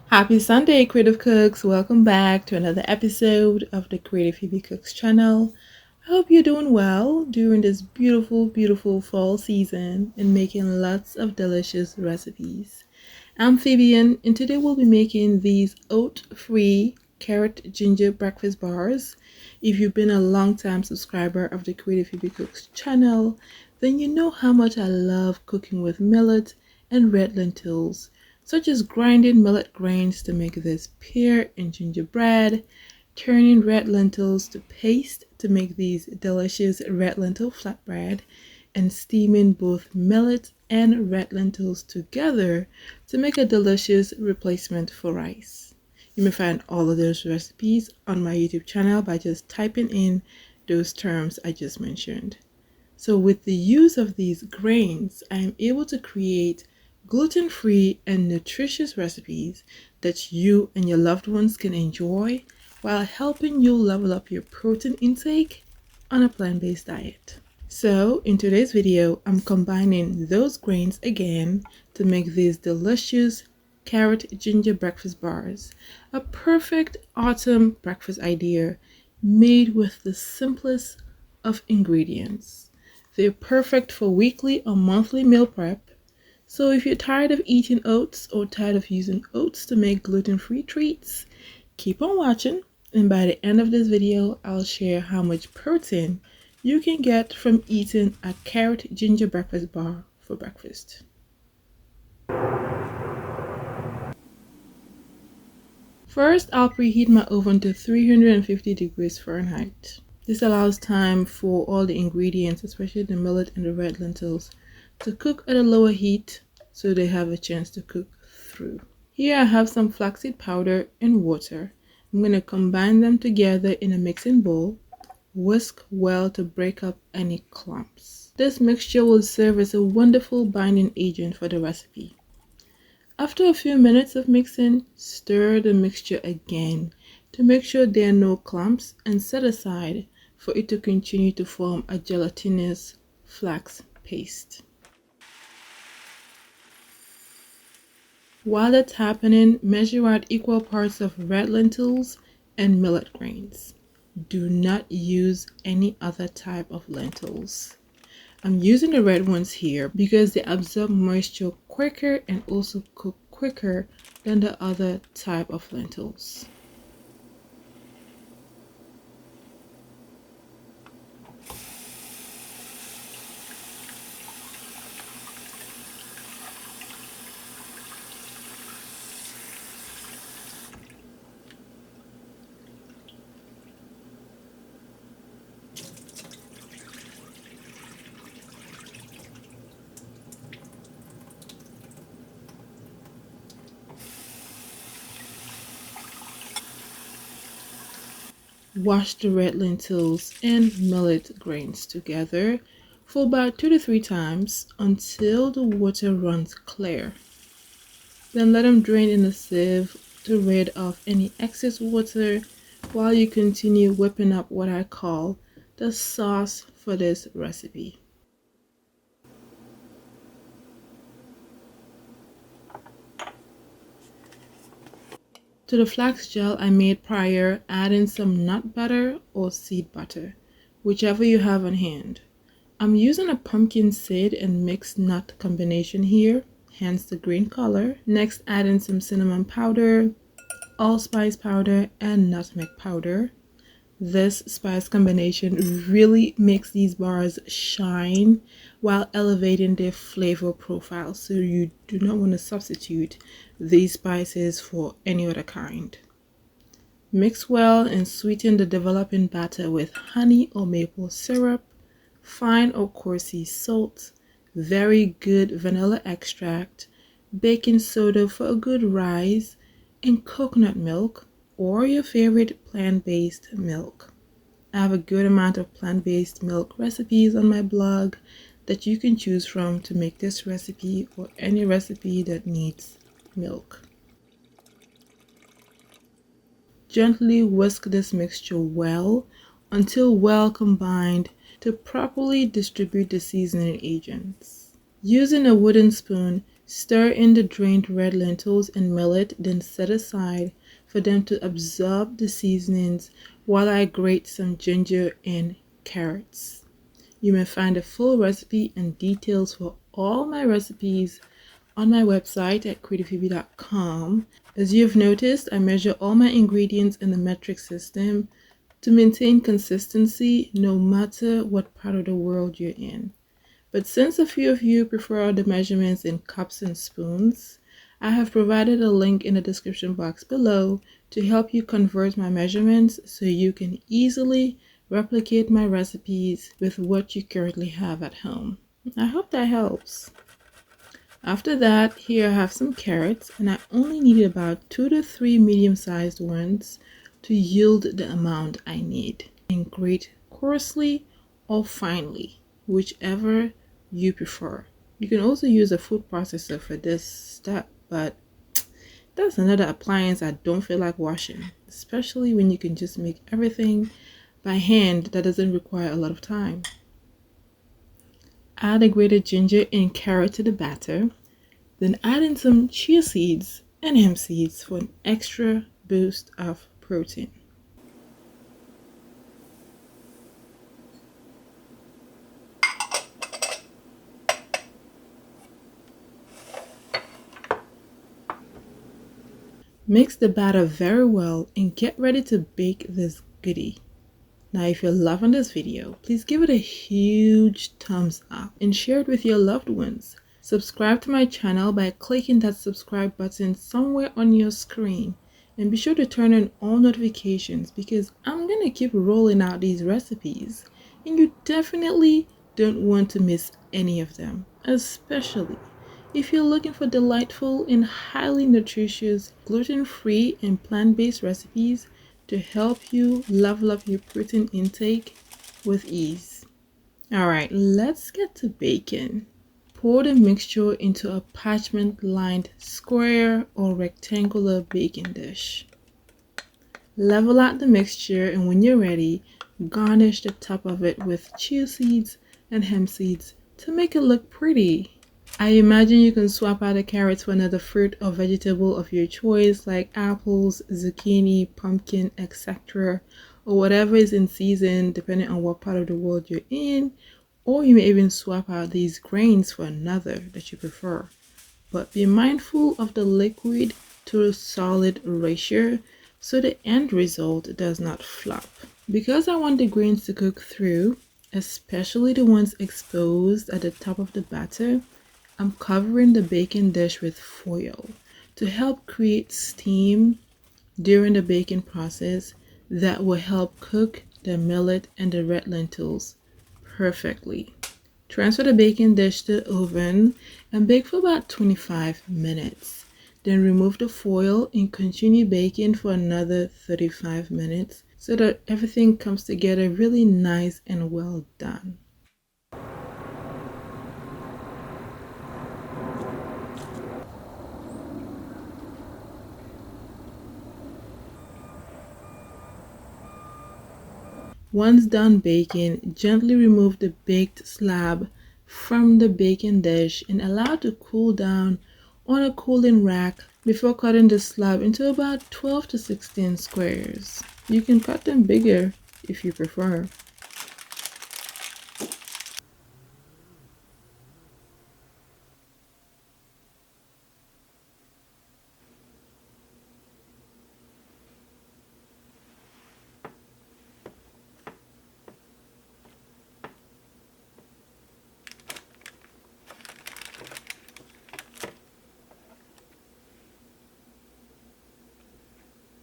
Happy Sunday, Creative Cooks! Welcome back to another episode of the Creative Phebe Cooks channel. I hope you're doing well during this beautiful fall season and making lots of delicious recipes. I'm Phoebe and today we'll be making these oat-free carrot ginger breakfast bars. If you've been a long-time subscriber of the Creative Phebe Cooks channel, then you know how much I love cooking with millet and red lentils, such as grinding millet grains to make this pear and gingerbread, turning red lentils to paste to make these delicious red lentil flatbread, and steaming both millet and red lentils together to make a delicious replacement for rice. You may find all of those recipes on my YouTube channel by just typing in those terms I just mentioned. So with the use of these grains, I am able to create gluten-free and nutritious recipes that you and your loved ones can enjoy while helping you level up your protein intake on a plant-based diet. So in today's video, I'm combining those grains again to make these delicious carrot ginger breakfast bars, a perfect autumn breakfast idea made with the simplest of ingredients. They're perfect for weekly or monthly meal prep. So if you're tired of eating oats or tired of using oats to make gluten-free treats, keep on watching, and by the end of this video, I'll share how much protein you can get from eating a carrot ginger breakfast bar for breakfast. First, I'll preheat my oven to 350 degrees Fahrenheit. This allows time for all the ingredients, especially the millet and the red lentils, to cook at a lower heat so they have a chance to cook through. Here I have some flaxseed powder and water. I'm going to combine them together in a mixing bowl. Whisk well to break up any clumps. This mixture will serve as a wonderful binding agent for the recipe. After a few minutes of mixing, stir the mixture again to make sure there are no clumps and set aside for it to continue to form a gelatinous flax paste. While that's happening, measure out equal parts of red lentils and millet grains. Do not use any other type of lentils. I'm using the red ones here because they absorb moisture quicker and also cook quicker than the other type of lentils. Wash the red lentils and millet grains together for about 2 to 3 times until the water runs clear. Then let them drain in a sieve to rid of any excess water while you continue whipping up what I call the sauce for this recipe. To the flax gel I made prior, add in some nut butter or seed butter, whichever you have on hand. I'm using a pumpkin seed and mixed nut combination here, hence the green color. Next, add in some cinnamon powder, allspice powder, and nutmeg powder. This spice combination really makes these bars shine while elevating their flavor profile, so you do not want to substitute these spices for any other kind. Mix well and sweeten the developing batter with honey or maple syrup, fine or coarse sea salt, very good vanilla extract, baking soda for a good rise, and coconut milk or your favorite plant-based milk. I have a good amount of plant-based milk recipes on my blog that you can choose from to make this recipe or any recipe that needs milk. Gently whisk this mixture well until well combined to properly distribute the seasoning agents. Using a wooden spoon, Stir in the drained red lentils and millet, then set aside for them to absorb the seasonings while I grate some ginger and carrots. You may find a full recipe and details for all my recipes on my website at creativephoebe.com. As you've noticed, I measure all my ingredients in the metric system to maintain consistency no matter what part of the world you're in. But since a few of you prefer the measurements in cups and spoons, I have provided a link in the description box below to help you convert my measurements so you can easily replicate my recipes with what you currently have at home. I hope that helps. After that, here I have some carrots, and I only need about 2 to 3 medium-sized ones to yield the amount I need. And grate coarsely or finely, whichever you prefer. You can also use a food processor for this step, but that's another appliance I don't feel like washing, especially when you can just make everything by hand that doesn't require a lot of time. Add a grated ginger and carrot to the batter, then add in some chia seeds and hemp seeds for an extra boost of protein. Mix the batter very well and get ready to bake this goodie. Now, if you're loving this video, please give it a huge thumbs up and share it with your loved ones. Subscribe to my channel by clicking that subscribe button somewhere on your screen. And be sure to turn on all notifications because I'm going to keep rolling out these recipes. And you definitely don't want to miss any of them, especially if you're looking for delightful and highly nutritious, gluten-free and plant-based recipes to help you level up your protein intake with ease. Alright, let's get to baking. Pour the mixture into a parchment-lined square or rectangular baking dish. Level out the mixture, and when you're ready, garnish the top of it with chia seeds and hemp seeds to make it look pretty. I imagine you can swap out the carrots for another fruit or vegetable of your choice like apples, zucchini, pumpkin, etc. or whatever is in season depending on what part of the world you're in, or you may even swap out these grains for another that you prefer. But be mindful of the liquid to solid ratio so the end result does not flop. Because I want the grains to cook through, especially the ones exposed at the top of the batter, I'm covering the baking dish with foil to help create steam during the baking process that will help cook the millet and the red lentils perfectly. Transfer the baking dish to the oven and bake for about 25 minutes. Then remove the foil and continue baking for another 35 minutes so that everything comes together really nice and well done. Once done baking, gently remove the baked slab from the baking dish and allow it to cool down on a cooling rack before cutting the slab into about 12 to 16 squares. You can cut them bigger if you prefer.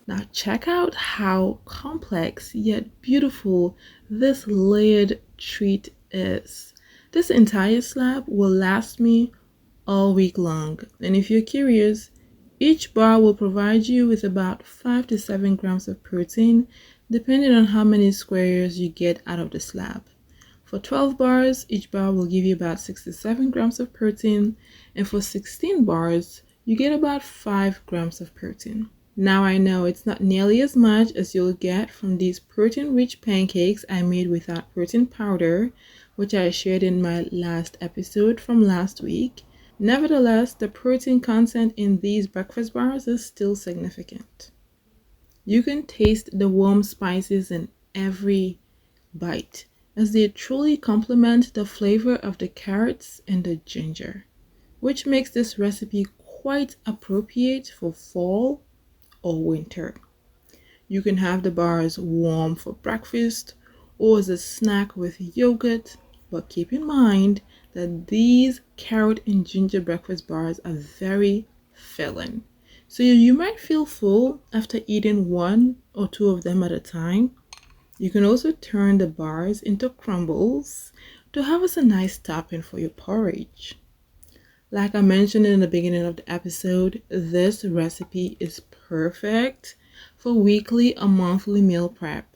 Now check out how complex yet beautiful this layered treat is. This entire slab will last me all week long, and if you're curious, each bar will provide you with about 5 to 7 grams of protein depending on how many squares you get out of the slab. For 12 bars, each bar will give you about 6 to 7 grams of protein, and for 16 bars, you get about 5 grams of protein. Now I know it's not nearly as much as you'll get from these protein-rich pancakes I made without protein powder, which I shared in my last episode from last week, Nevertheless, the protein content in these breakfast bars is still significant. You can taste the warm spices in every bite, as they truly complement the flavor of the carrots and the ginger, which makes this recipe quite appropriate for fall or winter. You can have the bars warm for breakfast or as a snack with yogurt, but keep in mind that these carrot and ginger breakfast bars are very filling. So you might feel full after eating one or two of them at a time. You can also turn the bars into crumbles to have as a nice topping for your porridge. Like I mentioned in the beginning of the episode, this recipe is perfect for weekly or monthly meal prep.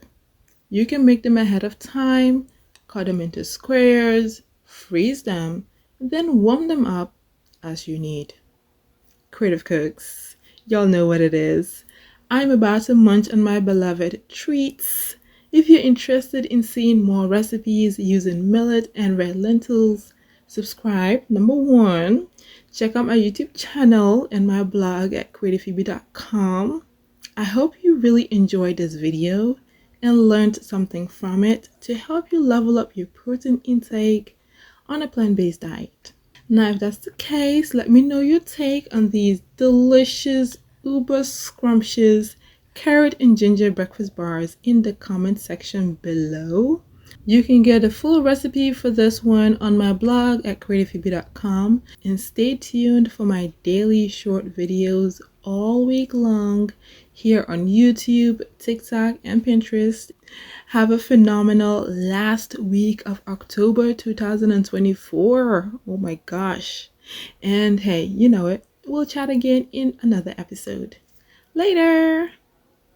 You can make them ahead of time, cut them into squares, freeze them, then warm them up as you need. Creative cooks, y'all know what it is. I'm about to munch on my beloved treats. If you're interested in seeing more recipes using millet and red lentils, subscribe. Number one, check out my YouTube channel and my blog at creativephoebe.com. I hope you really enjoyed this video and learned something from it to help you level up your protein intake on a plant-based diet. Now, if that's the case, let me know your take on these delicious, uber scrumptious carrot and ginger breakfast bars in the comment section below. You can get a full recipe for this one on my blog at creativephoebe.com, and stay tuned for my daily short videos all week long here on YouTube, TikTok, and Pinterest. Have a phenomenal last week of October 2024. Oh my gosh. And hey, you know it. We'll chat again in another episode. Later.